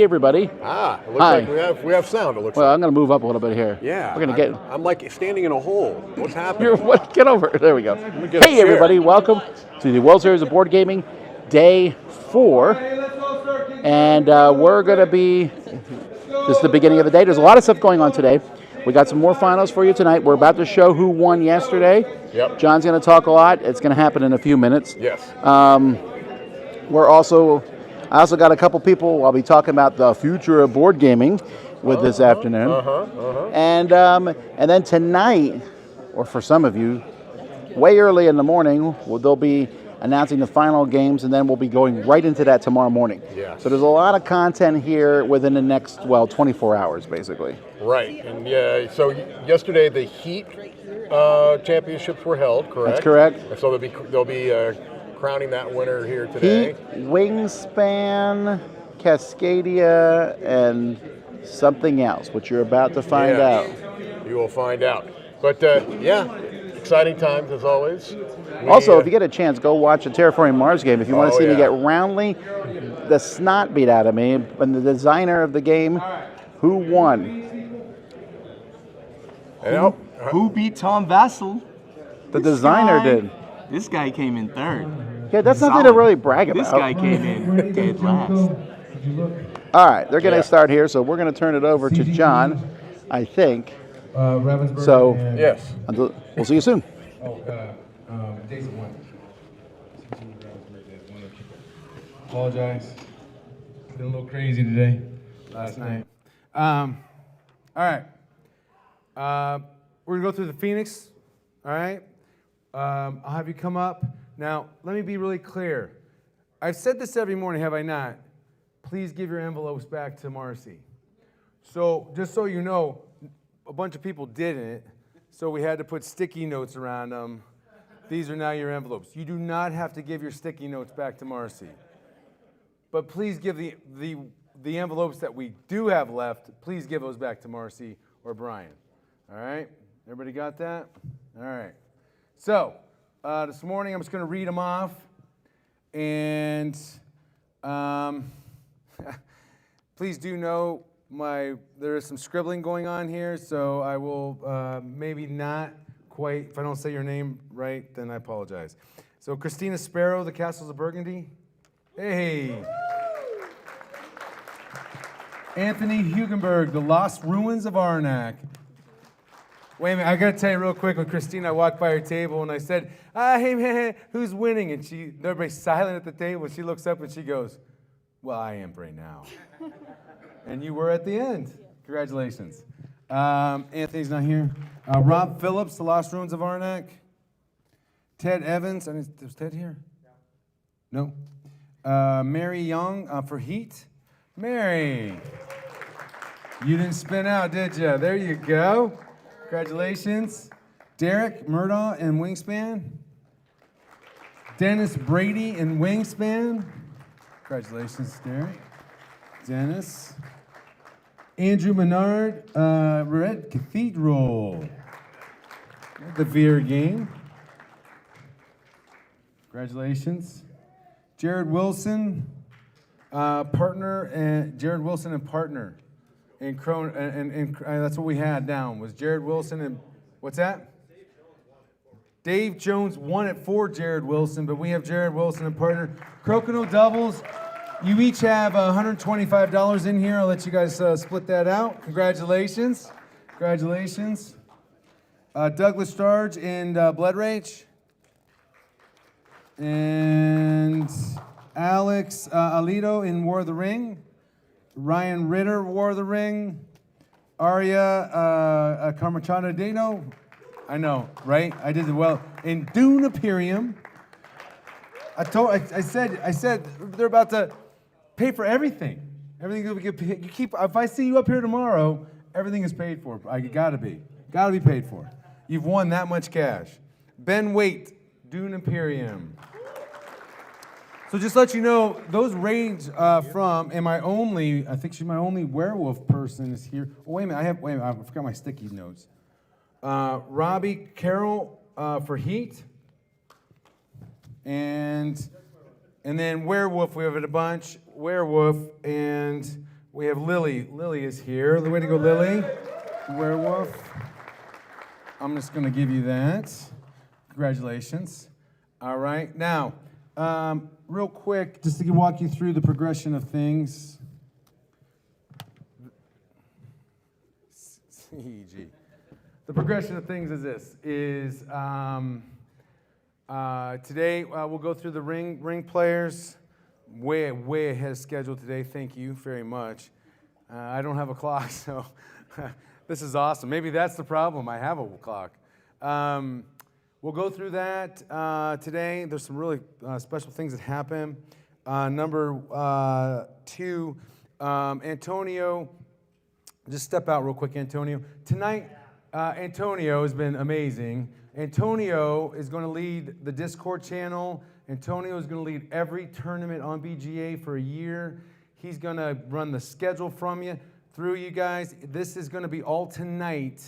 everybody. It looks like we have sound. It looks Well, like. I'm going to move up a little bit here. Yeah. We're going to get. I'm like standing in a hole. What's happening? Get over. There we go. Hey, everybody. Welcome to the World Series of Board Gaming, Day 4. And we're going to be. This is the beginning of the day. There's a lot of stuff going on today. We got some more finals for you tonight. We're about to show who won yesterday. Yep. John's going to talk a lot. It's going to happen in a few minutes. Yes. I also got a couple people. I'll be talking about the future of board gaming with this afternoon. And then tonight, or for some of you, way early in the morning, they'll be announcing the final games, and then we'll be going right into that tomorrow morning. Yes. So there's a lot of content here within the next, 24 hours, basically. Right. And so yesterday the Heat championships were held, correct? That's correct. And so they'll be crowning that winner here today. Heat, Wingspan, Cascadia, and something else, which you're about to find out. You will find out. But exciting times as always. Also, if you get a chance, go watch a Terraforming Mars game. If you want to see me get roundly the snot beat out of me, and the designer of the game, who won? Who beat Tom Vasel? The designer did. This guy came in third. Yeah, that's nothing to really brag about. This guy came in dead last. All right, they're going to start here, so we're going to turn it over to John, I think. So, yes. We'll see you soon. Jason won. Apologize. Been a little crazy today, last night. All right. We're going to go through the Phoenix. All right. I'll have you come up. Now, let me be really clear. I've said this every morning, have I not? Please give your envelopes back to Marcy. So, just so you know, a bunch of people didn't, so we had to put sticky notes around them. These are now your envelopes. You do not have to give your sticky notes back to Marcy. But please give the envelopes that we do have left, please give those back to Marcy or Brian. All right? Everybody got that? All right. So, this morning I'm just going to read them off. And please do know there is some scribbling going on here, so I will maybe not quite, if I don't say your name right, then I apologize. So Christina Sparrow, The Castles of Burgundy. Hey. Anthony Hugenberg, The Lost Ruins of Arnak. Wait a minute, I gotta tell you real quick, with Christina, I walked by her table and I said, hey man, who's winning? And everybody's silent at the table, and she looks up and she goes, well, I am right now. And you were at the end. Congratulations. Anthony's not here. Rob Phillips, The Lost Ruins of Arnak. Ted Evans, was Ted here? No. Mary Young for Heat. Mary, you didn't spin out, did you? There you go. Congratulations. Derek Murdaugh in Wingspan. Dennis Brady in Wingspan. Congratulations, Derek. Dennis. Andrew Menard, Red Cathedral. The Veer game. Congratulations. Jared Wilson, partner, and Jared Wilson and partner. And that's what we had down, was Jared Wilson and, what's that? Dave Jones won it for Jared Wilson, but we have Jared Wilson and partner. Crokinole doubles. You each have $125 in here. I'll let you guys split that out. Congratulations. Congratulations. Douglas Starge in Blood Rage. And Alex Alito in War of the Ring. Ryan Ritter, War of the Ring. Aria Carmachano Dano. I know, right? I did it well. In Dune Imperium. I said they're about to pay for everything. Everything will get paid. If I see you up here tomorrow, everything is paid for. I gotta be paid for. You've won that much cash. Ben Waite, Dune Imperium. So just to let you know, those range from, and I think she's my only werewolf person is here. Oh, wait a minute, I forgot my sticky notes. Robbie Carroll for Heat. And then werewolf, we have it a bunch. Werewolf, and We have Lily. Lily is here. Way to go, Lily. Werewolf. I'm just going to give you that. Congratulations. All right. Now, real quick, just to walk you through the progression of things. CG. The progression of things is this. Today, we'll go through the ring players. Way ahead of schedule today. Thank you very much. I don't have a clock, so this is awesome. Maybe that's the problem. I have a clock. We'll go through that today. There's some really special things that happen. Number 2, Antonio. Just step out real quick, Antonio. Tonight, Antonio has been amazing. Antonio is going to lead the Discord channel. Antonio is going to lead every tournament on BGA for a year. He's going to run the schedule through you guys. This is going to be all tonight,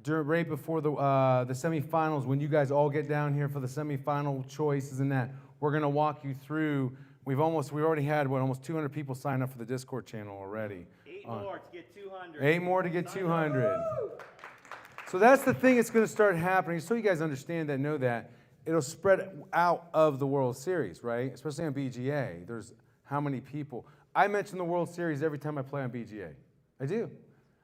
right before the semifinals. When you guys all get down here for the semifinal choices and that, we're going to walk you through. We already had almost 200 people sign up for the Discord channel already. 8 more to get 200. 8 more to get 200. So that's the thing that's going to start happening. So you guys understand that, know that. It'll spread out of the World Series, right? Especially on BGA. There's how many people? I mention the World Series every time I play on BGA. I do.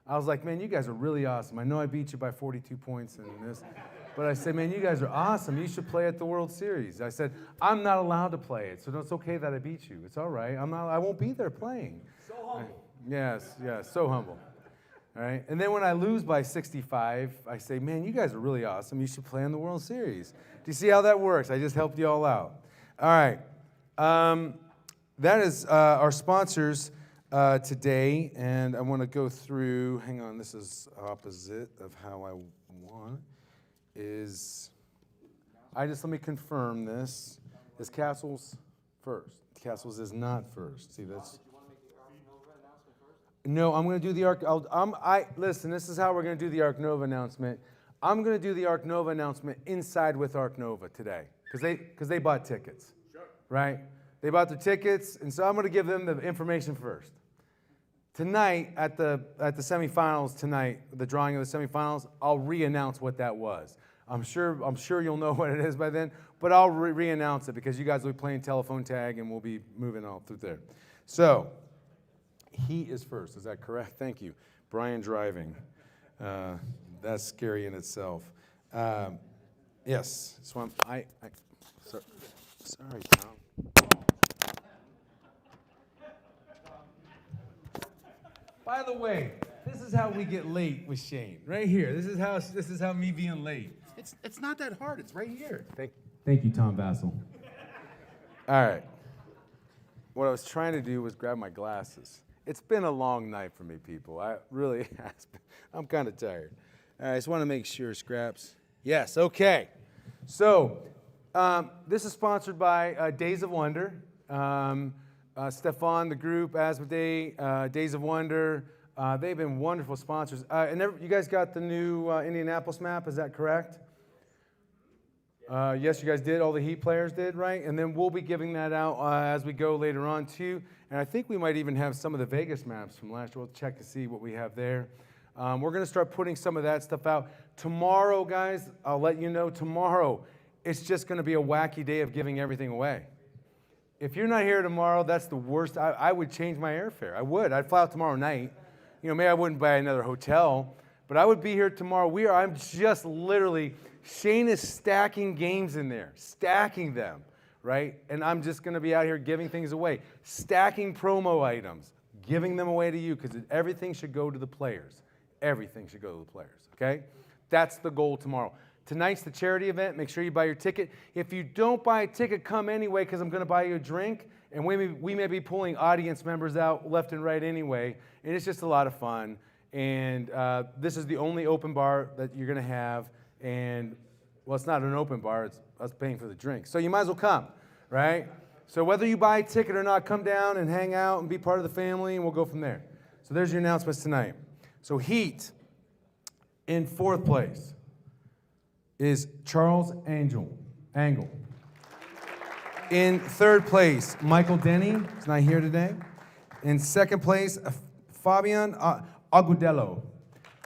I was like, man, you guys are really awesome. I know I beat you by 42 points and this. But I said, man, you guys are awesome. You should play at the World Series. I said, I'm not allowed to play it, so it's okay that I beat you. It's all right. I won't be there playing. So humble. Yes, so humble. All right. And then when I lose by 65, I say, man, you guys are really awesome. You should play in the World Series. Do you see how that works? I just helped you all out. All right. That is our sponsors today. And I want to go through, hang on, this is opposite of how I want. Let me confirm this. Is Castles first? Castles is not first. See, that's... No, I'm going to do the Arc. Listen, this is how we're going to do the Arc Nova announcement. I'm going to do the Arc Nova announcement inside with Arc Nova today because they bought tickets, right? They bought their tickets, and so I'm going to give them the information first. Tonight at the semifinals tonight, the drawing of the semifinals, I'll re-announce what that was. I'm sure you'll know what it is by then, but I'll re-announce it because you guys will be playing telephone tag and we'll be moving all through there. So. He is first, is that correct? Thank you. Brian driving. That's scary in itself. Yes, so sorry, Tom. By the way, this is how we get late with Shane. Right here. This is how me being late. It's not that hard. It's right here. Thank you, Tom Vasel. All right. What I was trying to do was grab my glasses. It's been a long night for me, people. I really has been. I'm kind of tired. All right, I just want to make sure, Scraps. Yes, okay. So this is sponsored by Days of Wonder. Stefan, the group, Asmodee, Days of Wonder. They've been wonderful sponsors. And you guys got the new Indianapolis map, is that correct? Yes, you guys did. All the Heat players did, right? And then we'll be giving that out as we go later on, too. And I think we might even have some of the Vegas maps from last year. We'll check to see what we have there. We're going to start putting some of that stuff out. Tomorrow, guys, I'll let you know, tomorrow, it's just going to be a wacky day of giving everything away. If you're not here tomorrow, that's the worst. I would change my airfare. I would. I'd fly out tomorrow night. You know, maybe I wouldn't buy another hotel, but I would be here tomorrow. I'm just literally, Shane is stacking games in there, stacking them, right? And I'm just going to be out here giving things away, stacking promo items, giving them away to you, because everything should go to the players. Everything should go to the players, okay? That's the goal tomorrow. Tonight's the charity event. Make sure you buy your ticket. If you don't buy a ticket, come anyway, because I'm going to buy you a drink. And we may be pulling audience members out left and right anyway. And it's just a lot of fun. And this is the only open bar that you're going to have. And, well, it's not an open bar. It's us paying for the drink. So you might as well come, right? So whether you buy a ticket or not, come down and hang out and be part of the family, and we'll go from there. So there's your announcements tonight. So Heat, in 4th place, is Charles Angle. In 3rd place, Michael Denny is not here today. In 2nd place, Fabian Agudelo.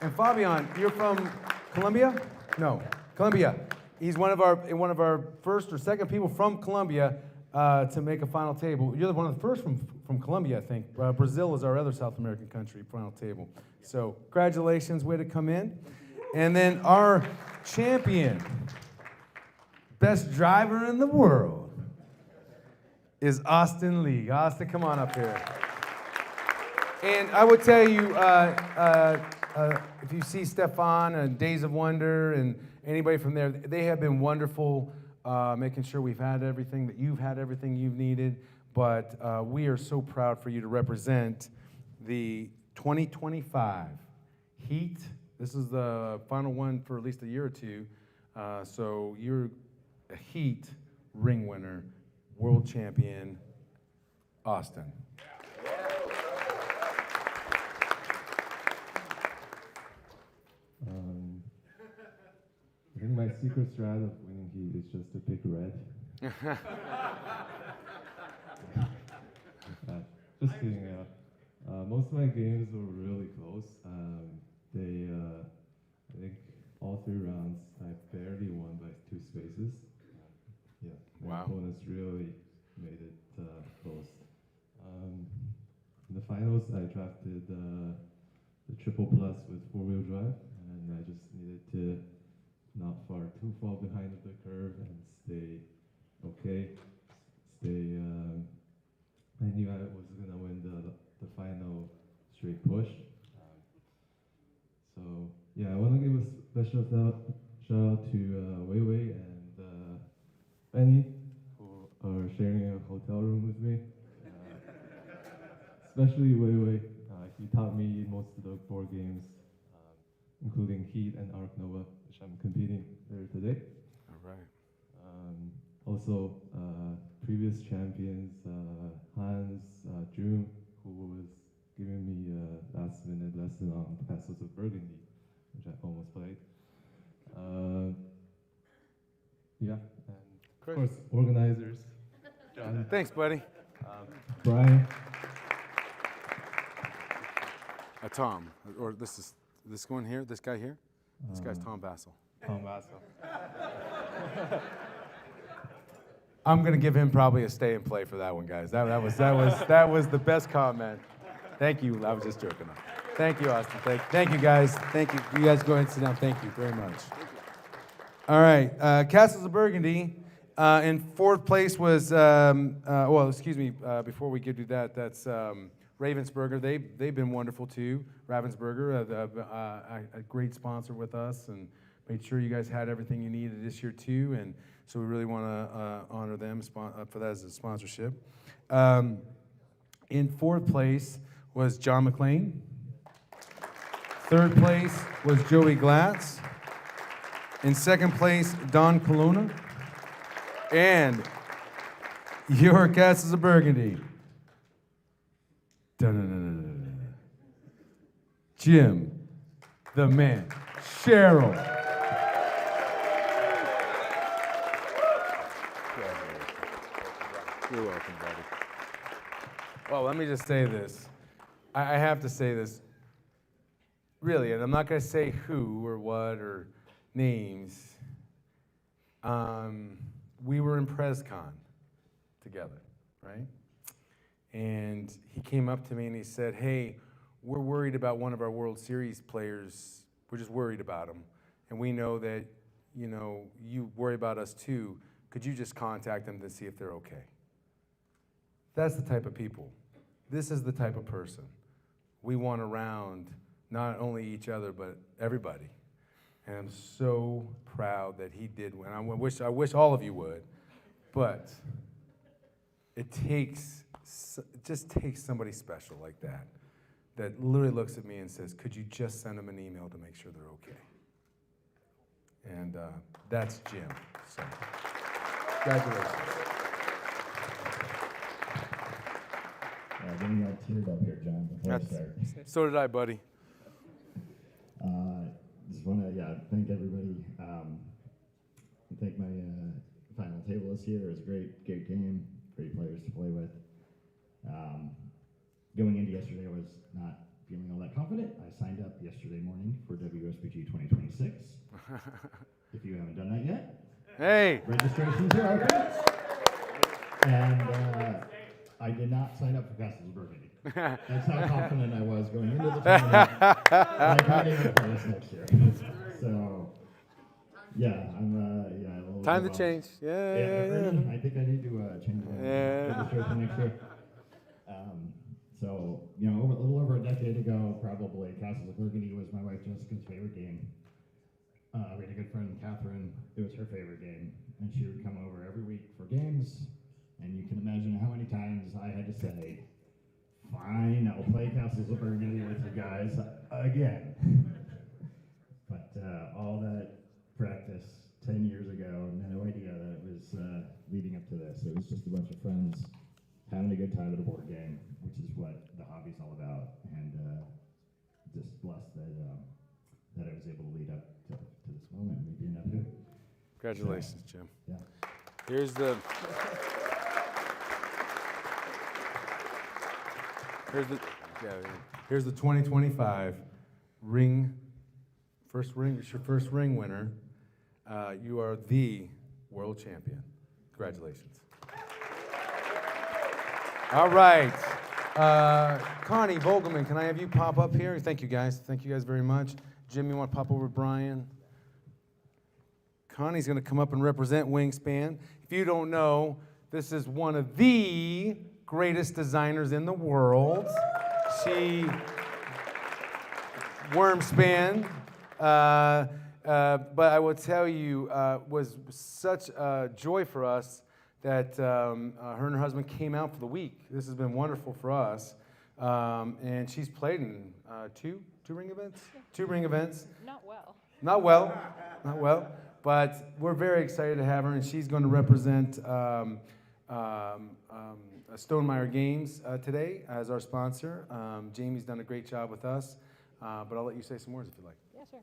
And Fabian, you're from Colombia? No, Colombia. He's one of our first or second people from Colombia to make a final table. You're one of the first from Colombia, I think. Brazil is our other South American country, final table. So congratulations, way to come in. And then our champion, best driver in the world, is Austin Lee. Austin, come on up here. And I would tell you, if you see Stefan and Days of Wonder and anybody from there, they have been wonderful, making sure we've had everything, that you've had everything you've needed. But we are so proud for you to represent the 2025 Heat. This is the final one for at least a year or two. So you're a Heat ring winner, world champion, Austin. I think my secret strat of winning Heat is just to pick red. Just kidding. Most of my games were really close. I think all 3 rounds I barely won by 2 spaces. My opponents really made it close. In the finals, I drafted the triple plus with 4-wheel drive, and I just needed to not too far behind the curve and stay okay. I knew I was gonna win the final straight push. So yeah, I want to give a special shout out to Wei Wei and Benny, who are sharing a hotel room with me. Especially Wei Wei. He taught me most of the board games, including Heat and Ark Nova, which I'm competing there today. All right. Also, previous champions, Hans, June, who was giving me a last-minute lesson on the Vessels of Burgundy, which I almost played. Yeah, and of course, organizers. John. Thanks, buddy. Brian. Tom, or this one here, this guy here? This guy's Tom Vasel. Tom Vasel. I'm gonna give him probably a stay and play for that one, guys. That was the best comment. Thank you. I was just joking. Thank you, Austin. Thank you, guys. Thank you. You guys go ahead and sit down. Thank you very much. All right, Castles of Burgundy. In 4th place was before we give you that, that's Ravensburger. They've been wonderful too. Ravensburger, a great sponsor with us, and made sure you guys had everything you needed this year too. And so we really want to honor them for that as a sponsorship. In 4th place was John McLean. 3rd place was Joey Glatz. In 2nd place, Don Colonna. And your Castles of Burgundy. Dun-dun-dun-dun-dun. Jim, the man, Cheryl. You're welcome, buddy. Well, let me just say this. I have to say this. Really, and I'm not going to say who or what or names. We were in PresCon together, right? And he came up to me and he said, hey, we're worried about one of our World Series players. We're just worried about him. And we know that, you worry about us too. Could you just contact them to see if they're okay? That's the type of people. This is the type of person we want around, not only each other, but everybody. And I'm so proud that he did win. I wish all of you would, but it just takes somebody special like that literally looks at me and says, could you just send them an email to make sure they're okay? And that's Jim. So, congratulations. Getting all teared up here, John, before I start. So did I, buddy. Just want to thank everybody. Thank my final table this year. It was a great game, great players to play with. Going into yesterday, I was not feeling all that confident, I signed up yesterday morning for WSBG 2026. If you haven't done that yet, Hey! registrations are open. And I did not sign up for Castles of Burgundy. That's how confident I was going into the tournament. I might even play this next year. So, yeah, I'm a little Time to bit change. Yeah, I think I need to change my registration next year. So, a little over a decade ago, probably, Castles of Burgundy was my wife Jessica's favorite game. We had a good friend, Catherine. It was her favorite game, and she would come over every week for games. And you can imagine how many times I had to say, "Fine, I'll play Castles of Burgundy with you guys again." But all that practice 10 years ago, no idea that it was leading up to this. It was just a bunch of friends having a good time at a board game, which is what the hobby's all about. And just blessed that I was able to lead up to this moment and me being up here. Congratulations, Jim. Yeah. Here's the here's the 2025 first ring. It's your first ring winner. You are the world champion. Congratulations. All right. Connie Vogelman, can I have you pop up here? Thank you guys. Thank you guys very much. Jim, you want to pop over Brian? Connie's going to come up and represent Wingspan. If you don't know, this is one of the greatest designers in the world. She, Wormspan, but I will tell you, was such a joy for us that her and her husband came out for the week. This has been wonderful for us. And she's played in two ring events? Yeah. 2 ring events. Not well. But we're very excited to have her, and she's going to represent Stonemeyer Games today as our sponsor. Jamie's done a great job with us, but I'll let you say some words if you like. Yeah, sure.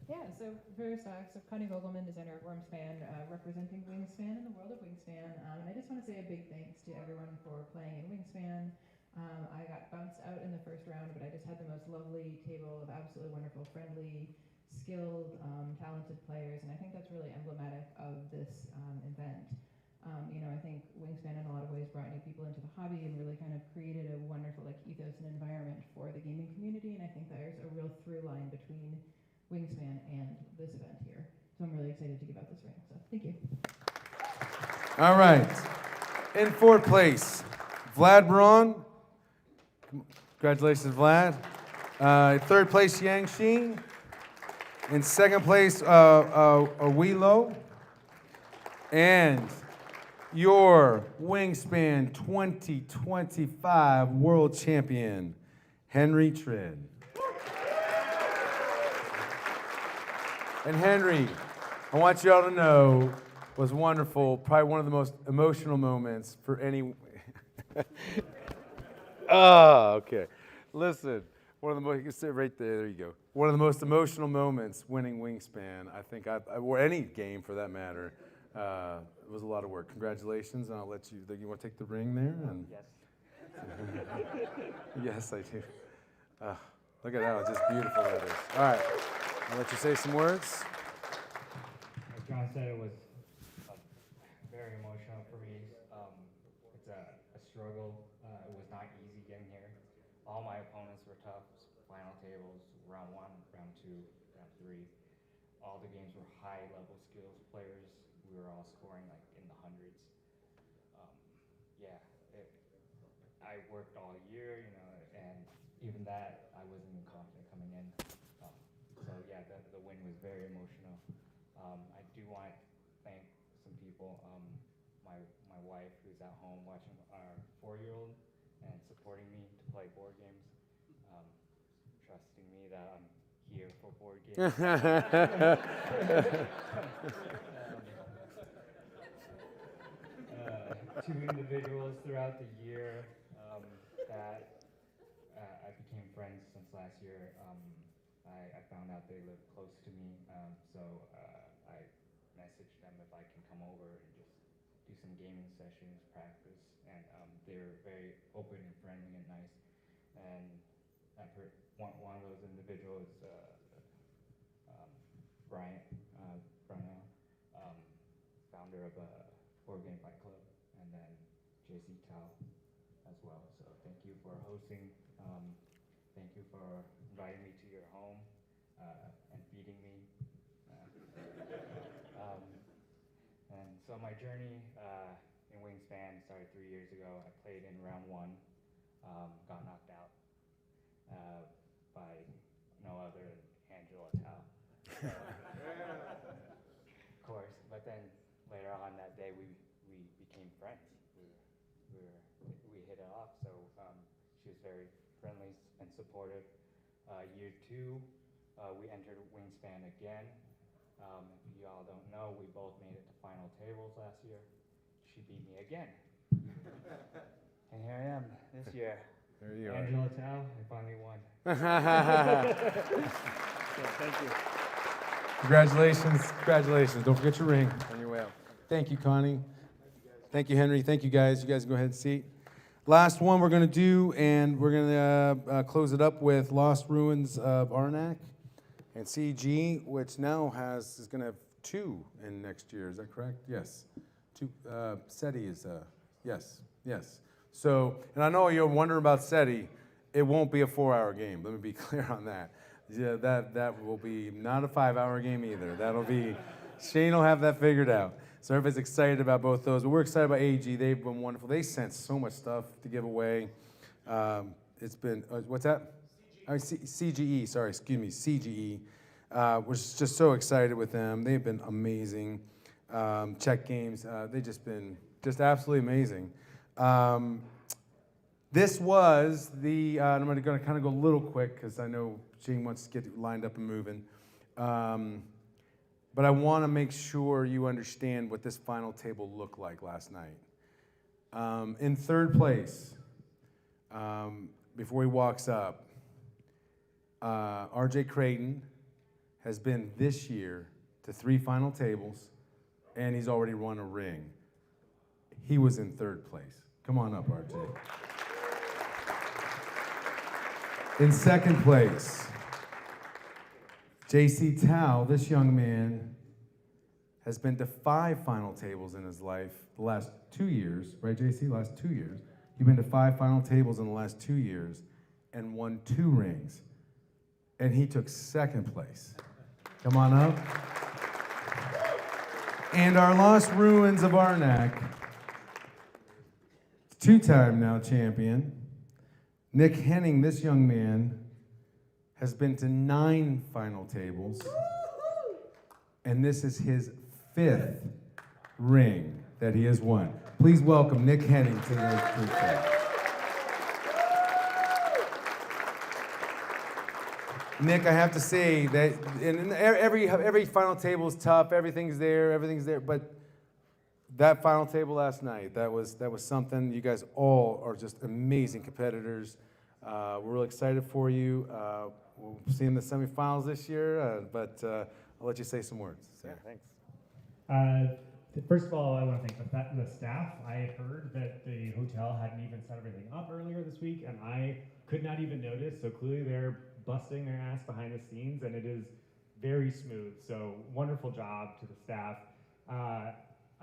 Yeah, so first, so Connie Vogelman, designer of Wormspan, representing Wingspan in the world of Wingspan. And I just want to say a big thanks to everyone for playing in Wingspan. I got bounced out in the first round, but I just had the most lovely table of absolutely wonderful, friendly, skilled, talented players, and I think that's really emblematic of this event. I think Wingspan in a lot of ways brought new people into the hobby and really kind of created a wonderful ethos and environment for the gaming community, and I think there's a real through line between Wingspan and this event here. So I'm really excited to give out this ring, so thank you. All right. In 4th place, Vlad Braun. Congratulations, Vlad. 3rd place, Yang Xing. In 2nd place, Awilo. And your Wingspan 2025 World Champion, Henry Tridd. And Henry, I want you all to know, was wonderful, probably one of the most emotional moments for any... Okay. Listen. One of the most, you can sit right there, there you go. One of the most emotional moments winning Wingspan, I think, or any game for that matter. It was a lot of work. Congratulations, and I'll let you, want to take the ring there? And yes. Yes, I do. Look at how just beautiful that is. All right, I'll let you say some words. As John said, it was very emotional for me. It's a struggle. It was not easy getting here. All my opponents were tough. Final tables, round 1, round 2, round 3. All the games were high-level skills players. We were all scoring like in the hundreds. I worked all year, and even that, I wasn't even confident coming in. The win was very emotional. I do want to thank some people. My wife, who's at home watching our 4-year-old and supporting me to play board games. Trusting me that I'm here for board games. 2 individuals throughout the year that I became friends since last year. I found out they live close to me, so I messaged them if I can come over and just do some gaming sessions, practice, and they're very open and friendly and nice. And one of those individuals, Brian, founder of Board Game Fight Club, and then JC Tao as well. So thank you for hosting. Thank you for inviting me to your home and feeding me. And so my journey in Wingspan started 3 years ago. I played in round 1, got knocked out by no other than Angela Tao. So, of course, but then later on that day we became friends. We hit it off. So she was very friendly and supportive. Year 2, we entered Wingspan again. If you all don't know, we both made it to final tables last year. She beat me again. And here I am this year. There you are. Angela Tao, I finally won. So, thank you. Congratulations. Congratulations. Don't forget your ring on your way out. Thank you, Connie. Thank you, Henry. Thank you, guys. You guys can go ahead and seat. Last one we're going to do, and we're going to close it up with Lost Ruins of Arnak and CG, which now is going to have 2 in next year. Is that correct? Yes. 2. SETI is, yes. So, and I know you're wondering about SETI. It won't be a 4-hour game. Let me be clear on that. Yeah, that will be not a 5-hour game either. That'll be, Shane will have that figured out. So everybody's excited about both those. But we're excited about AG. They've been wonderful. They sent so much stuff to give away. It's been, what's that? CGE, sorry, excuse me, CGE. We're just so excited with them. They've been amazing. Czech games, they've just been absolutely amazing. This was the, I'm going to kind of go a little quick because I know Shane wants to get lined up and moving. But I want to make sure you understand what this final table looked like last night. In third place, before he walks up, RJ Creighton has been this year to 3 final tables, and he's already won a ring. He was in third place. Come on up, RJ. In second place, JC Tao, this young man, has been to 5 final tables in his life the last 2 years, right, JC? Last 2 years. You've been to 5 final tables in the last 2 years and won 2 rings. And he took second place. Come on up. And our Lost Ruins of Arnak, 2-time now champion, Nick Henning, this young man, has been to 9 final tables, and this is his 5th ring that he has won. Please welcome Nick Henning to the group. Nick, I have to say that every final table is tough. Everything's there, but that final table last night, that was something. You guys all are just amazing competitors. We're really excited for you. We'll see you in the semifinals this year, but I'll let you say some words. Yeah, thanks. First of all, I want to thank the staff. I heard that the hotel hadn't even set everything up earlier this week, and I could not even notice, so clearly they're busting their ass behind the scenes, and it is very smooth, so wonderful job to the staff. I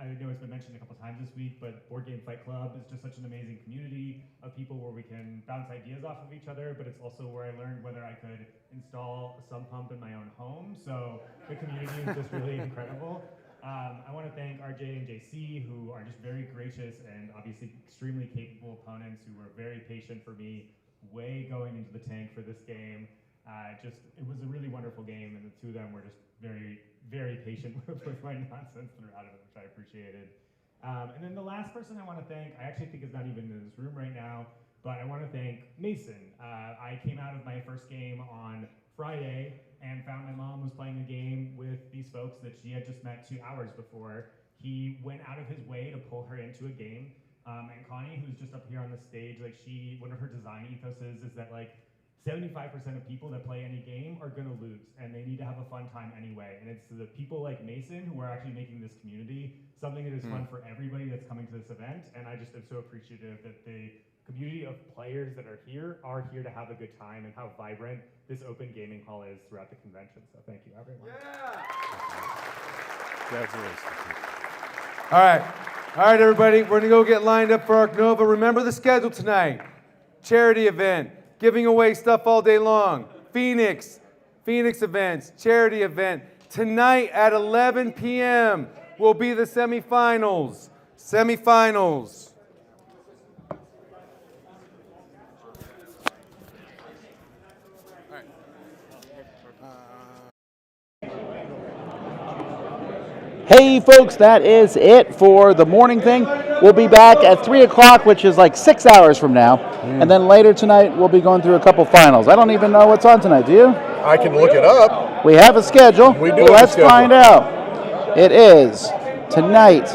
know it's been mentioned a couple times this week, but Board Game Fight Club is just such an amazing community of people where we can bounce ideas off of each other, but it's also where I learned whether I could install a sump pump in my own home, so the community is just really incredible. I want to thank RJ and JC, who are just very gracious and obviously extremely capable opponents who were very patient for me, way going into the tank for this game. It was a really wonderful game, and the two of them were just very, very patient with my nonsense throughout it, which I appreciated. And then the last person I want to thank, I actually think is not even in this room right now, but I want to thank Mason. I came out of my first game on Friday and found my mom was playing a game with these folks that she had just met 2 hours before. He went out of his way to pull her into a game. And Connie, who's just up here on the stage, one of her design ethoses is that 75% of people that play any game are gonna lose, and they need to have a fun time anyway. And it's the people like Mason who are actually making this community something that is fun for everybody that's coming to this event. And I just am so appreciative that community of players that are here to have a good time, and how vibrant this open gaming hall is throughout the convention. So thank you, everyone. All right, everybody. We're gonna go get lined up for Arc Nova. Remember the schedule tonight. Charity event, giving away stuff all day long. Phoenix events, charity event. Tonight at 11 p.m. will be the semifinals. Hey folks, that is it for the morning thing. We'll be back at 3 o'clock, which is like 6 hours from now. And then later tonight, we'll be going through a couple finals. I don't even know what's on tonight, do you? I can look it up. We have a schedule. We do have a Let's schedule. find out. It is tonight,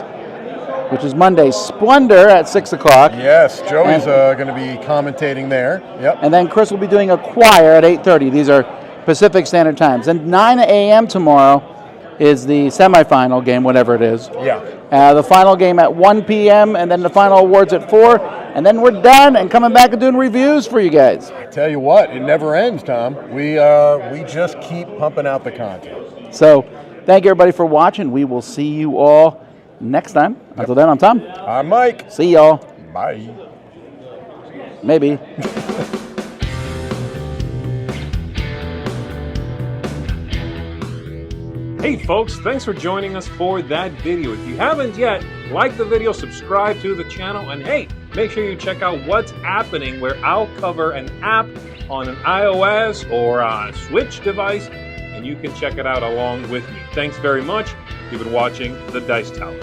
which is Monday, Splendor at 6 o'clock. Yes, Joey's going to be commentating there. Yep. And then Chris will be doing a choir at 8:30. These are Pacific Standard Times. And 9 a.m. tomorrow is the semifinal game, whatever it is. Yeah. The final game at 1 p.m. and then the final awards at 4. And then we're done and coming back and doing reviews for you guys. I tell you what, it never ends, Tom. We just keep pumping out the content. So thank you, everybody, for watching. We will see you all next time. Until then, I'm Tom. I'm Mike. See y'all. Bye. Maybe. Hey folks, thanks for joining us for that video. If you haven't yet, like the video, subscribe to the channel, and hey, make sure you check out what's happening, where I'll cover an app on an iOS or a Switch device, and you can check it out along with me. Thanks very much. You've been watching The Dice Tower.